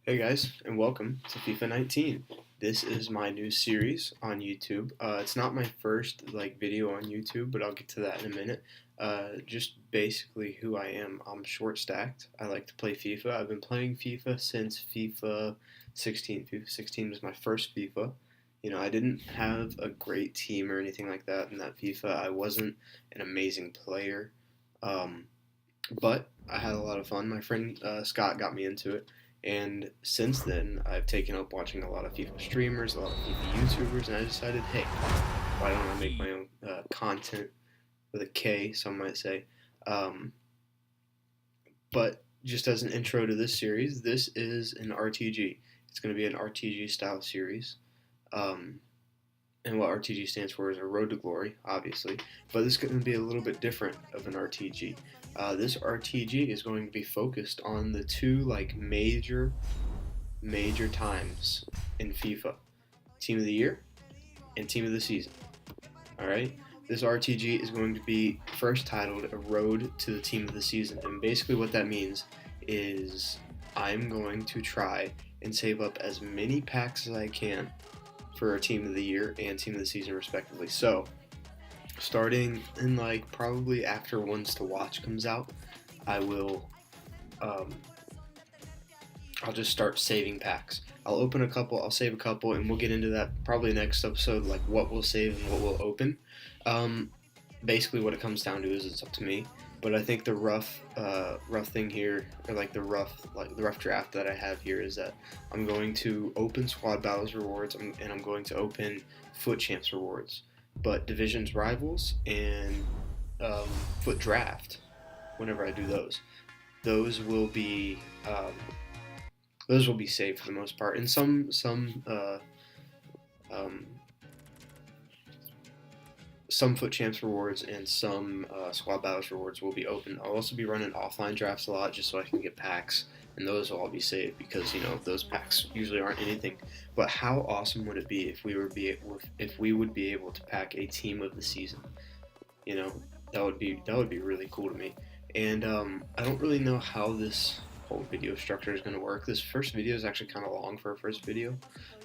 Hey guys, and welcome to FIFA 19. This is my new series on YouTube. It's not my first video on YouTube, but I'll get to that in a minute. Just basically who I am. I'm short stacked. I like to play FIFA. I've been playing FIFA since FIFA 16. FIFA 16 was my first FIFA. I didn't have a great team or anything like that in that FIFA. I wasn't an amazing player, um, but I had a lot of fun. My friend Scott got me into it. And since then, I've taken up watching a lot of FIFA streamers, a lot of FIFA YouTubers, and I decided, hey, why don't I make my own content with a K, some might say. Um, but just as an intro to this series, this is an RTG. It's going to be an RTG style series. Um, and what RTG stands for is a Road to Glory, obviously. But this is going to be a little bit different of an RTG. This RTG is going to be focused on the two major times in FIFA: Team of the Year and Team of the Season. All right. This RTG is going to be first titled A Road to the Team of the Season, and basically what that means is I'm going to try and save up as many packs as I can for Team of the Year and Team of the Season respectively. So starting in probably after Ones to Watch comes out, I will um, I'll just start saving packs. I'll open a couple, I'll save a couple, and we'll get into that probably next episode, like what we'll save and what we'll open. Um, Basically, what it comes down to is it's up to me. But I think the rough thing here, or the rough draft that I have here is that I'm going to open Squad Battles rewards, and I'm going to open Foot Champs rewards. But Divisions Rivals and Foot Draft, whenever I do those will be saved for the most part, and um, some Foot Champs rewards and some Squad Battles rewards will be open. I'll also be running offline drafts a lot just so I can get packs, and those will all be saved because those packs usually aren't anything. But how awesome would it be if we would be able to pack a Team of the Season? You know, that would be really cool to me. And I don't really know how this whole video structure is going to work. This first video is actually kind of long for a first video,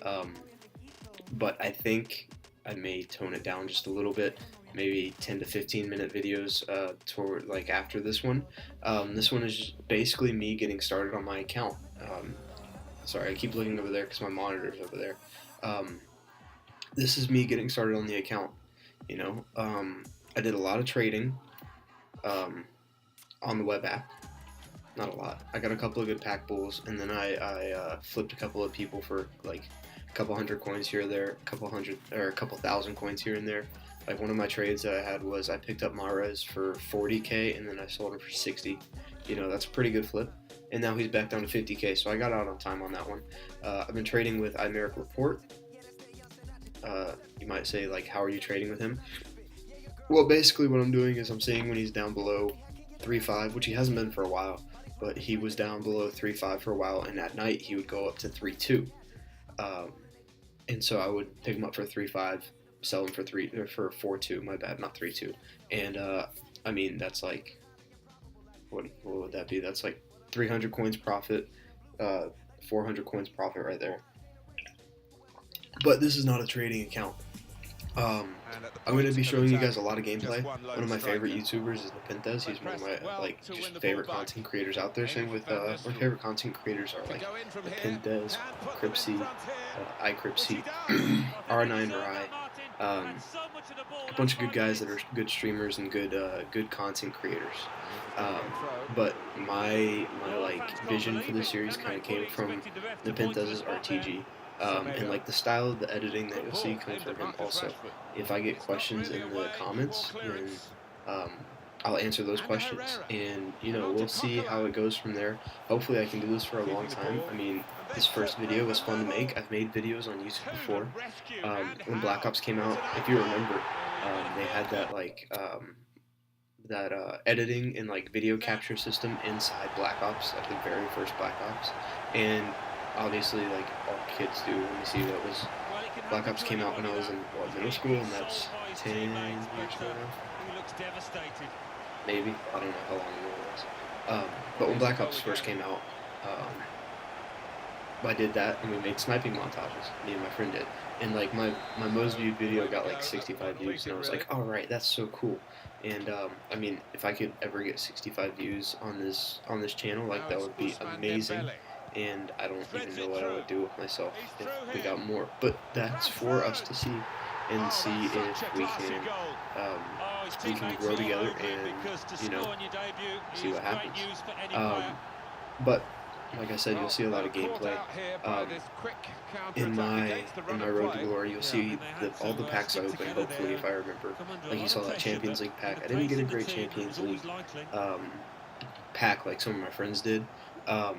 um, but I think I may tone it down just a little bit, maybe 10 to 15 minute videos toward after this one. This one is just basically me getting started on my account. Sorry, I keep looking over there because my monitor's over there. This is me getting started on the account. I did a lot of trading on the web app. Not a lot. I got a couple of good pack bulls, and then I flipped a couple of people for a couple hundred coins here or there, a couple thousand coins here and there. Like one of my trades that I had was I picked up Mahrez for 40k and then I sold him for 60. That's a pretty good flip. And now he's back down to 50k, so I got out on time on that one. I've been trading with Imeric Report. You might say, how are you trading with him? Well, basically what I'm doing is I'm seeing when he's down below 3.5, which he hasn't been for a while, but he was down below 3.5 for a while, and at night he would go up to 3.2. And so I would pick him up for 3.5, sell him for 4.2. My bad, not 3.2. And that's what would that be? That's 300 coins profit, 400 coins profit right there. But this is not a trading account. I'm going to be showing you guys a lot of gameplay. One of my favorite YouTubers is Nepenthes. He's one of my just favorite content creators out there. Same with my favorite content creators are Nepenthes, Cripsy, iCripsy, R9 Rai. A bunch of good guys that are good streamers and good content creators. But my vision for this series kind of came from Nepenthes' RTG. And the style of the editing that you'll see comes from him also. If I get questions in the comments, then I'll answer those questions, and we'll see how it goes from there. Hopefully I can do this for a long time. This first video was fun to make. I've made videos on YouTube before. When Black Ops came out, if you remember, they had that editing and video capture system inside Black Ops, the very first Black Ops, and obviously all kids do when you see what was Black Ops came out when I was in middle school, and that's 10 years ago now. Maybe, I don't know how long ago it was. But when Black Ops first came out, I did that, and we made sniping montages. Me and my friend did, and like my most viewed video got like 65 views, and I was like, all right, that's so cool. And I mean, if I could ever get 65 views on this channel, like that would be amazing. And I don't even know what I would do with myself if we got more. But that's for us to see, and see um, if we can grow together, and you know, see what happens. Um, but like I said, you'll see a lot of gameplay. Um, in my road to glory, you'll see all the packs I opened. Hopefully, if I remember, like you saw that Champions League pack. I didn't get a great Champions League um, pack like some of my friends did. Um,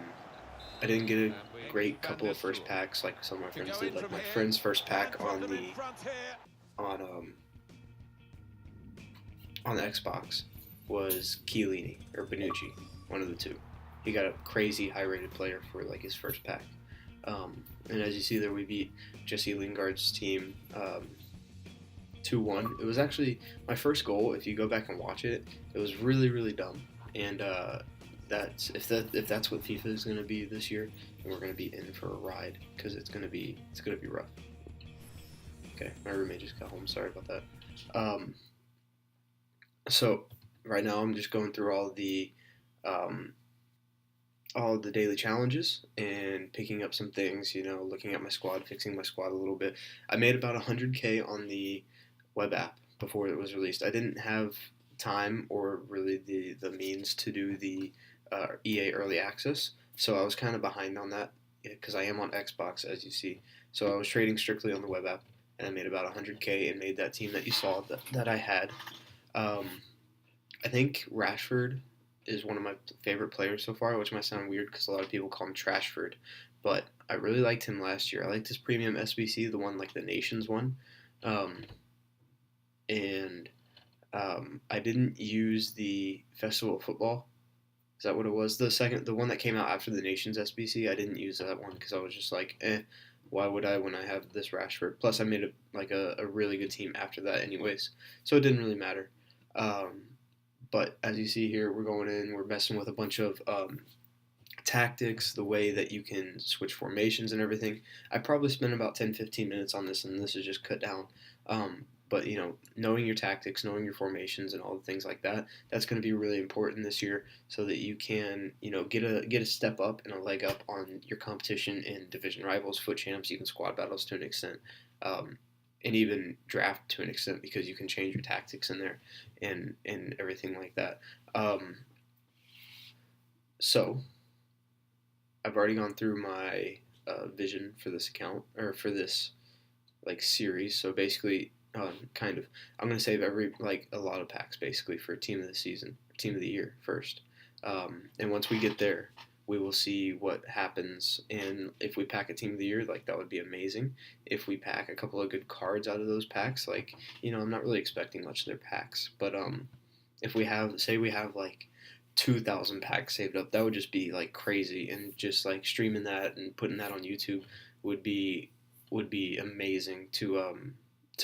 I didn't get a great couple of first packs like some of my friends did. Like my friend's first pack on um, on the Xbox was Chiellini or Benucci, one of the two. He got a crazy high rated player for like his first pack. And as you see there, we beat Jesse Lingard's team 2-1. It was actually my first goal. If you go back and watch it, it was really really dumb. And if that's what FIFA is going to be this year, then we're going to be in for a ride because it's gonna be rough. Okay, my roommate just got home. Sorry about that. Um, so right now I'm just going through um, all of the daily challenges and picking up some things, looking at my squad, fixing my squad a little bit. I made about 100K on the web app before it was released. I didn't have time or really the means to do the EA early access, so I was kind of behind on that because I am on Xbox, as you see. So I was trading strictly on the web app, and I made about 100K and made that team that you saw that I had. Um, I think Rashford is one of my favorite players so far, which might sound weird because a lot of people call him Trashford, but I really liked him last year. I liked his premium SBC, the one like the Nations one, um, and I didn't use the Festival of Football. Is that what it was? The one that came out after the Nations SBC. I didn't use that one because I was just like, why would I when I have this Rashford? Plus, I made a really good team after that, anyways, so it didn't really matter. Um, but as you see here, we're going in, we're messing with a bunch of tactics, the way that you can switch formations and everything. I probably spent about 10-15 minutes on this, and this is just cut down. But knowing your tactics, knowing your formations, and all the things like that, that's going to be really important this year, so that you can, get a step up and a leg up on your competition in division rivals, foot champs, even squad battles to an extent, and even draft to an extent because you can change your tactics in there and everything like that. So I've already gone through my vision for this account or for this like series. So basically, kind of, I'm gonna save a lot of packs basically for team of the season, team of the year first, and once we get there, we will see what happens. And if we pack a team of the year, like that would be amazing. If we pack a couple of good cards out of those packs, like I'm not really expecting much of their packs, but if we have like 2,000 packs saved up, that would just be like crazy, and just like streaming that and putting that on YouTube would be amazing to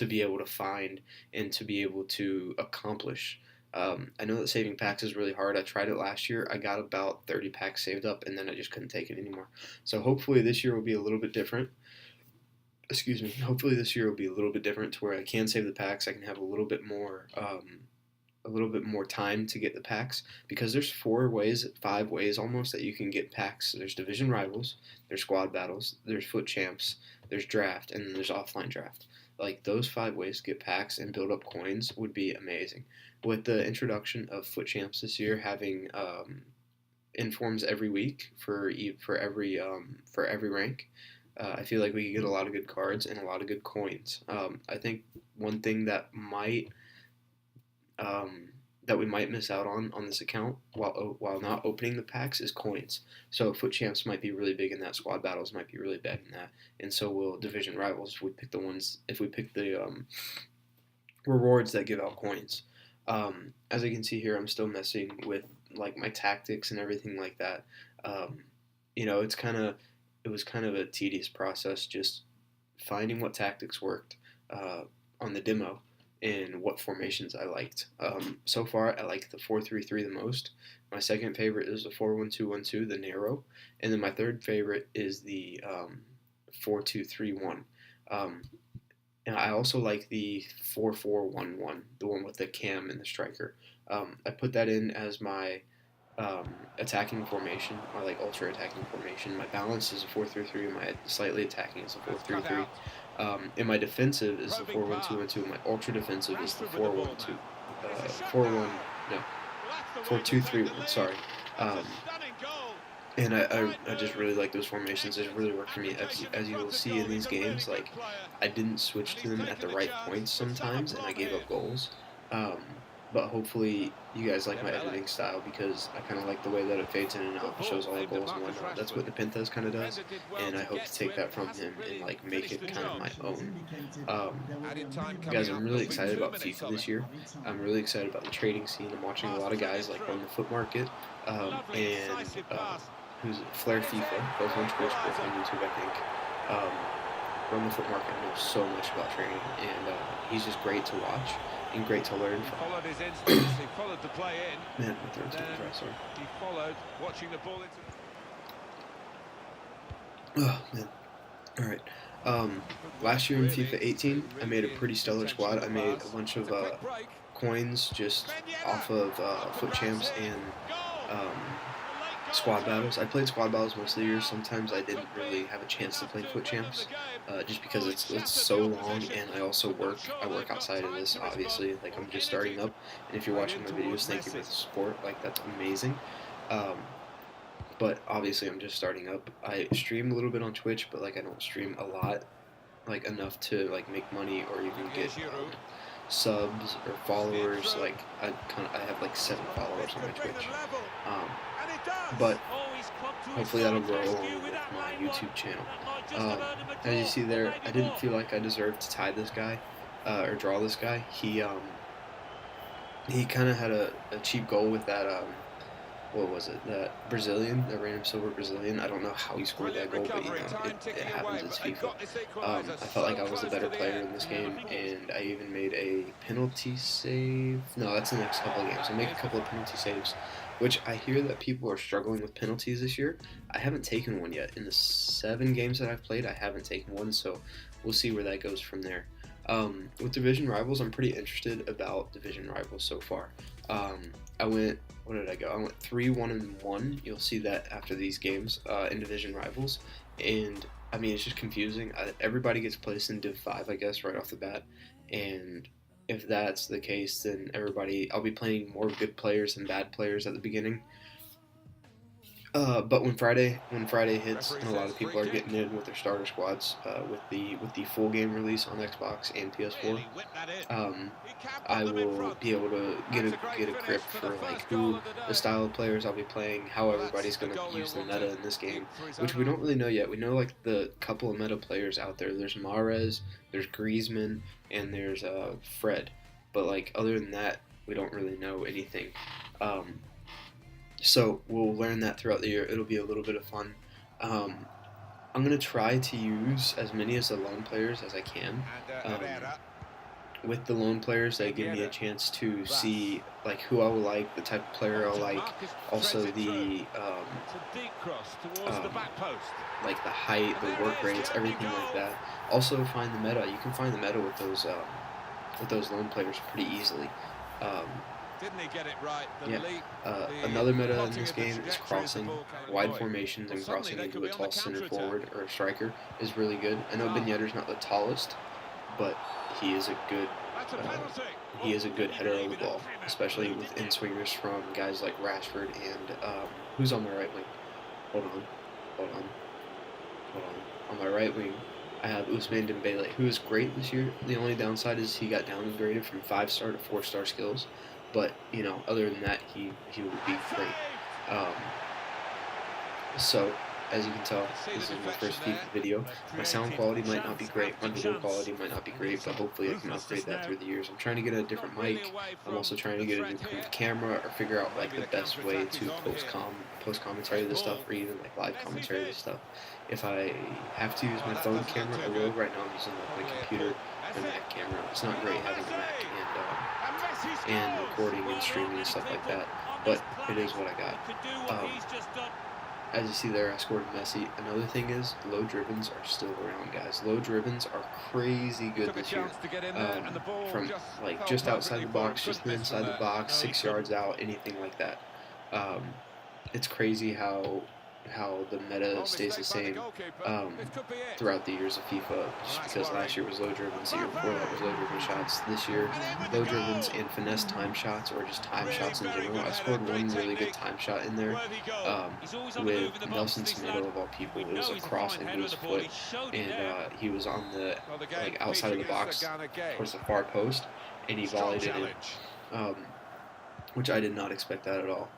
be able to find and to be able to accomplish. I know that saving packs is really hard. I tried it last year. I got about 30 packs saved up, and then I just couldn't take it anymore. So hopefully this year will be a little bit different. Excuse me. Hopefully this year will be a little bit different to where I can save the packs. I can have a little bit more time to get the packs, because there's 5 ways almost that you can get packs. There's division rivals, there's squad battles, there's foot champs, there's draft, and then there's offline draft. Like those 5 ways to get packs and build up coins would be amazing. With the introduction of foot champs this year, having informs every week for every rank, I feel like we could get a lot of good cards and a lot of good coins. I think one thing um, that we might miss out on this account while not opening the packs is coins. So foot champs might be really big in that. Squad battles might be really big in that, and so will division rivals if we pick the rewards that give out coins. As you can see here, I'm still messing with like my tactics and everything like that. Um, it was kind of a tedious process just finding what tactics worked on the demo and what formations I liked. So far, I like the 4-3-3 the most. My second favorite is the 4-1-2-1-2, the narrow, and then my third favorite is the 4-2-3-1. Um, and I also like the 4-4-1-1, the one with the cam and the striker. I put that in as my attacking formation, my like ultra attacking formation. My balance is a 4-3-3, and my slightly attacking is a 4-3-3. And my defensive is the 4-1-2-1-2. My ultra defensive is the 4-1-2, 4-1, no, 4-2-3-1. Sorry. Um, and I just really like those formations. They really work for me. As you will see in these games, like I didn't switch to them at the right points sometimes, and I gave up goals. Um, but hopefully you guys like my editing style because I kind of like the way that it fades in and out and shows all the goals and whatnot. That's what the Pintas kind of does, and I hope to take that from him and like make it kind of my own. Guys, I'm really excited about FIFA this year. I'm really excited about the trading scene. I'm watching a lot of guys like run the foot market and who's it? Flair FIFA, both on Twitch, both on YouTube, I think. Run the foot market knows so much about trading, and he's just great to watch and great to learn from. Followed his instincts, he followed the play in. Man, my throat's getting dry, sorry. He followed, watching the ball into. Oh, man. Alright. Last year in FIFA 18, I made a pretty stellar squad. I made a bunch of coins just off of foot champs and squad battles. I played squad battles most of the year. Sometimes I didn't really have a chance to play foot champs, just because it's so long, and I also work. I work outside of this, obviously. Like I'm just starting up, and if you're watching my videos, thank you for the support. Like that's amazing. But obviously I'm just starting up. I stream a little bit on Twitch, but like I don't stream a lot, like enough to like make money or even get subs or followers. Like I have like 7 followers on my Twitch. But hopefully that'll grow along with my YouTube channel. As you see there, I didn't feel like I deserved to tie this guy or draw this guy. He kind of had a cheap goal with that. What was it? That Brazilian, that random silver Brazilian. I don't know how he scored that goal, but you know, it happens. It's FIFA. I felt like I was the better player in this game, and I even made a penalty save. No, that's the next couple of games. I make a couple of penalty saves, which I hear that people are struggling with penalties this year. I haven't taken one yet. In the 7 games that I've played, I haven't taken one, so we'll see where that goes from there. With division rivals, I'm pretty interested about division rivals so far. I went 3-1-1. You'll see that after these games in division rivals, and I mean it's just confusing. Everybody gets placed in Div 5, I guess, right off the bat, and if that's the case, then I'll be playing more good players than bad players at the beginning. But when Friday hits, and a lot of people are getting in with their starter squads, with the full game release on Xbox and PS4, I will be able to get a grip for like who the style of players I'll be playing, how everybody's going to use the meta in this game, which we don't really know yet. We know like the couple of meta players out there. There's Mahrez, there's Griezmann, and there's Fred. But like other than that, we don't really know anything. So we'll learn that throughout the year. It'll be a little bit of fun. I'm going to try to use as many as the loan players as I can. With the loan players, they give me a chance to see like who I will like, the type of player I'll like, also the like the height, the work rates, everything like that. Also find the meta. You can find the meta with those loan players pretty easily. Didn't he get it right? Another meta in this game is crossing. Wide formations and crossing into a tall center forward or a striker is really good. I know Ben Yedder's not the tallest, but he is a good header of the ball, especially with in-swingers from guys like Rashford and who's on my right wing? Hold on. On my right wing, I have Ousmane Dembele, who is great this year. The only downside is he got downgraded from 5-star to 4-star skills. But, you know, other than that, he would be great. So, as you can tell, this is my first FIFA video. My sound quality might not be great, my video quality might not be great, but hopefully I can upgrade that through the years. I'm trying to get a different mic. I'm also trying to get a new camera, or figure out like the best way to post commentary to this stuff, or even like live commentary to this stuff. If I have to use my phone camera, I will. Right now I'm using like my computer, my Mac camera. It's not great having a Mac and recording and streaming and stuff like that, but it is what I got. As you see there, I scored Messi. Another thing is, low drivens are still around, guys. Low drivens are crazy good this year. From like just outside the box, just inside the box, 6 yards out, anything like that. It's crazy how the meta stays the same throughout the years of FIFA, just because last year was low drivens, the year before that was low driven shots, this year low drivens and finesse time shots, or just time shots in general. I scored one really good time shot in there with Nelson Semedo of all people. It was a cross into his foot, and he was on the like outside of the box towards the far post, and he volleyed it in, which I did not expect that at all.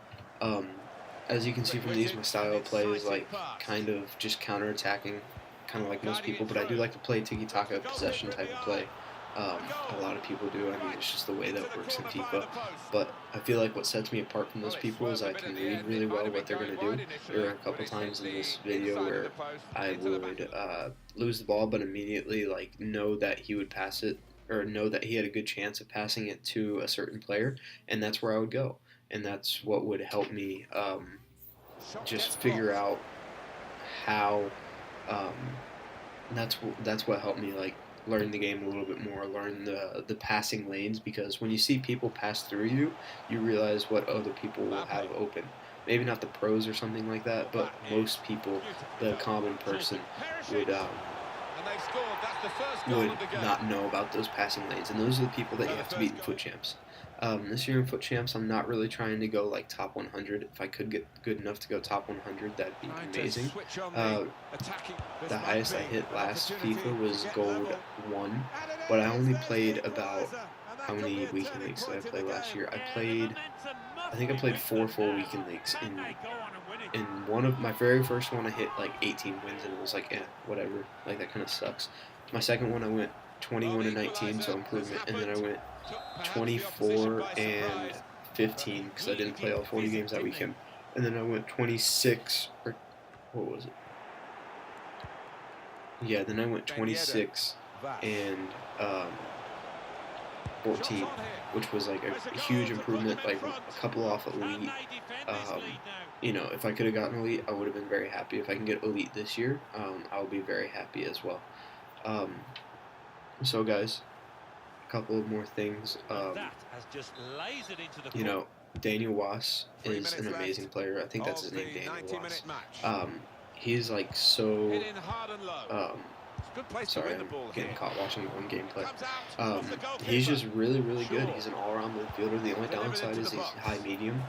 As you can see from these, my style of play is like kind of just counter-attacking, kind of like most people, but I do like to play tiki-taka possession type of play. A lot of people do. I mean, it's just the way that it works in FIFA. But I feel like what sets me apart from those people is I can read really well what they're going to do. There were a couple times in this video where I would lose the ball, but immediately like know that he would pass it, or know that he had a good chance of passing it to a certain player, and that's where I would go. And that's what would help me just figure out how. That's what helped me like learn the game a little bit more, learn the passing lanes, because when you see people pass through you, you realize what other people will have open. Maybe not the pros or something like that, but most people, the common person, would not know about those passing lanes, and those are the people that you have to beat in Foot Champs. This year in Foot Champs, I'm not really trying to go like top 100. If I could get good enough to go top 100, that'd be amazing. The highest I hit last FIFA was gold 1, but I only played about, how many weekend leagues did I play last year? I think I played 4 full weekend leagues. In one of my very first one, I hit like 18 wins, and it was like, whatever. Like, that kind of sucks. My second one, I went 21-19, so improvement, and then I went 24 and 15 because I didn't play all 40 games that weekend, and then I went 26, or what was it? Yeah, then I went 26 and 14, which was like a huge improvement, like a couple off elite. You know, if I could have gotten elite, I would have been very happy. If I can get elite this year, I'll be very happy as well. So guys, a couple of more things. You know, Daniel Wass is an amazing player. I think that's his name, Daniel Wass. He's like so. Sorry, I'm getting caught watching one gameplay. He's just really, really good. He's an all-around midfielder. The only downside is he's high medium.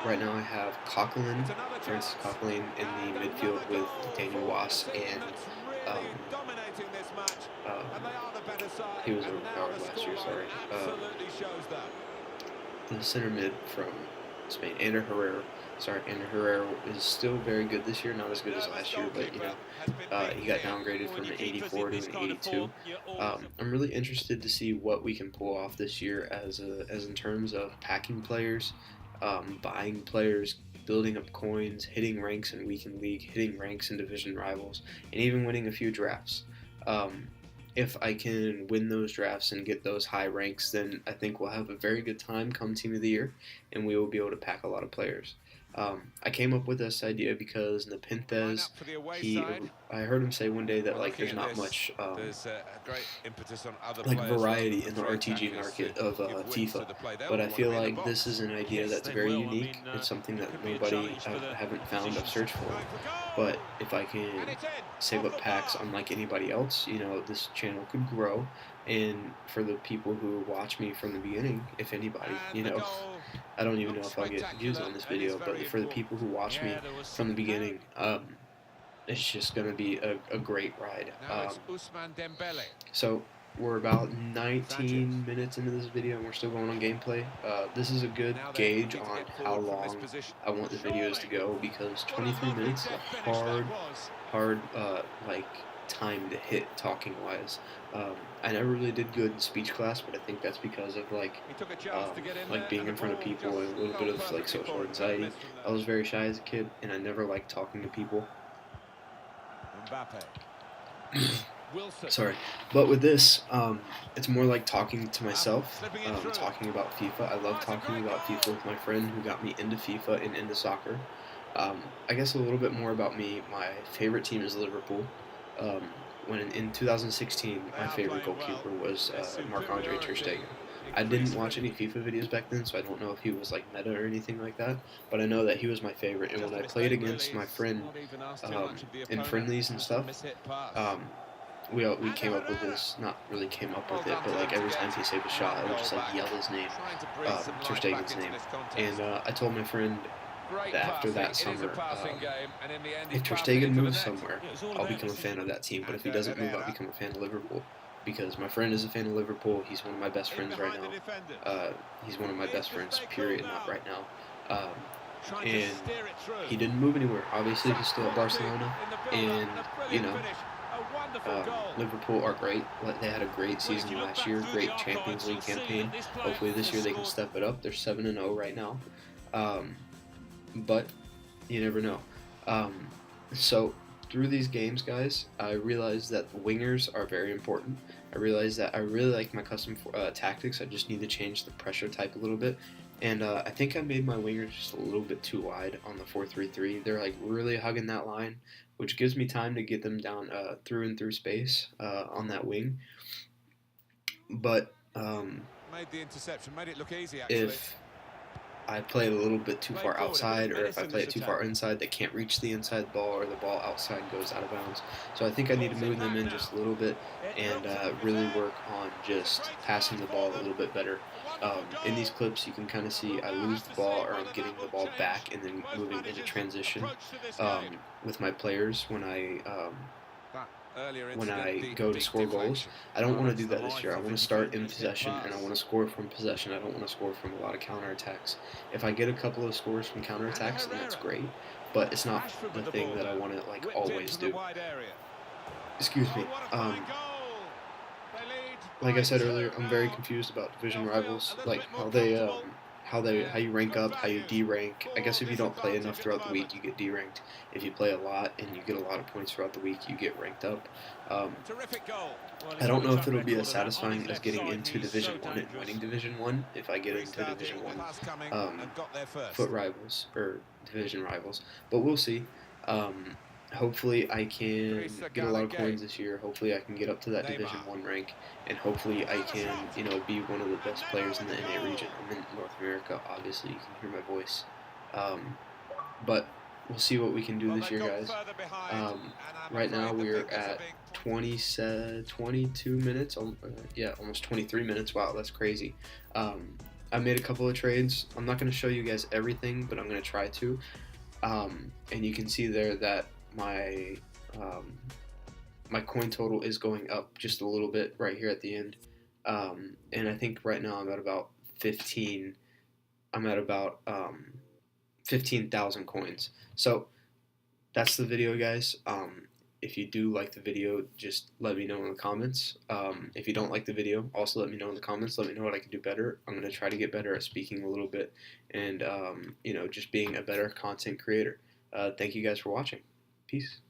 Right now I have Coquelin, Francis Coquelin, in the midfield with Daniel Wass, and he was overpowered last year, sorry. The center mid from Spain, Ander Herrera. Sorry, Ander Herrera is still very good this year, not as good as last year, but you know, he got downgraded from an 84 to an 82. I'm really interested to see what we can pull off this year as in terms of packing players, buying players, building up coins, hitting ranks in weekend league, hitting ranks in division rivals, and even winning a few drafts. If I can win those drafts and get those high ranks, then I think we'll have a very good time come Team of the Year, and we will be able to pack a lot of players. I came up with this idea because Nepenthes, I heard him say one day that like there's not much like variety in the RTG market of FIFA, but I feel like this is an idea that's very unique. It's something that nobody haven't found. I've searched for, but if I can save up packs unlike anybody else, you know, this channel could grow. And for the people who watch me from the beginning, if anybody, you know, I don't even know if I'll get views on this video, but for the people who watch me from the beginning, it's just going to be a great ride. So we're about 19 minutes into this video and we're still going on gameplay. This is a good gauge on how long I want the videos to go, because 23 minutes is a hard like time to hit talking wise. I never really did good in speech class, but I think that's because of like being in front of people and a little bit of like social anxiety. I was very shy as a kid and I never liked talking to people. Sorry, but with this, it's more like talking to myself, talking about FIFA. I love talking about FIFA with my friend who got me into FIFA and into soccer. I guess a little bit more about me. My favorite team is Liverpool. Um, when in 2016, my favorite goalkeeper was Marc-Andre Ter Stegen. I didn't watch any FIFA videos back then, so I don't know if he was like meta or anything like that. But I know that he was my favorite. And when I played against my friend in friendlies and stuff, um, we came up with this, not really came up with it, but like every time he saved a shot, I would just like yell his name, Ter Stegen's name. And I told my friend that after that summer, if Ter Stegen moves somewhere, I'll become a fan of that team. But if he doesn't move, I'll become a fan of Liverpool. Because my friend is a fan of Liverpool. He's one of my best friends right now. He's one of my best friends, period, not right now. And he didn't move anywhere. Obviously, he's still at Barcelona. And, you know, Liverpool are great. They had a great season last year, great Champions League campaign. Hopefully this year they can step it up. They're 7-0 right now, but you never know. So through these games, guys, I realized that the wingers are very important. I realized that I really like my custom tactics. I just need to change the pressure type a little bit. And I think I made my wingers just a little bit too wide on the 4-3-3. They're like really hugging that line, which gives me time to get them down through and through space on that wing. But made the interception, made it look easy actually. If I play it a little bit too far outside, or if I play it too far inside, they can't reach the inside ball, or the ball outside goes out of bounds. So I think I need to move them in just a little bit and really work on just passing the ball a little bit better. In these clips, you can kind of see I lose the ball, or I'm getting the ball back and then moving into transition with my players when I go to score goals. I don't want to do that this year. I want to start in possession, and I want to score from possession. I don't want to score from a lot of counterattacks. If I get a couple of scores from counterattacks, then that's great, but it's not the thing that I want to like always do. Excuse me. Like I said earlier, I'm very confused about division rivals, like how you rank up, how you D-rank. I guess if you don't play enough throughout the week, you get D-ranked. If you play a lot and you get a lot of points throughout the week, you get ranked up. I don't know if it'll be as satisfying as getting into Division 1 and winning Division 1 if I get into Division 1 foot rivals or division rivals, but we'll see. Hopefully I can get a lot of coins this year. Hopefully I can get up to that Division 1 rank, and hopefully I can, be one of the best players in the NA region. I'm in North America, obviously, you can hear my voice. But we'll see what we can do this year, guys. Right now we're at 22 minutes, almost 23 minutes. Wow, that's crazy. I made a couple of trades. I'm not going to show you guys everything, but I'm going to try to. And you can see there that my coin total is going up just a little bit right here at the end, and I think right now I'm at about 15,000 coins. So that's the video, guys. If you do like the video, just let me know in the comments. If you don't like the video, also let me know in the comments. Let me know what I can do better. I'm going to try to get better at speaking a little bit, and just being a better content creator. Thank you guys for watching. Peace.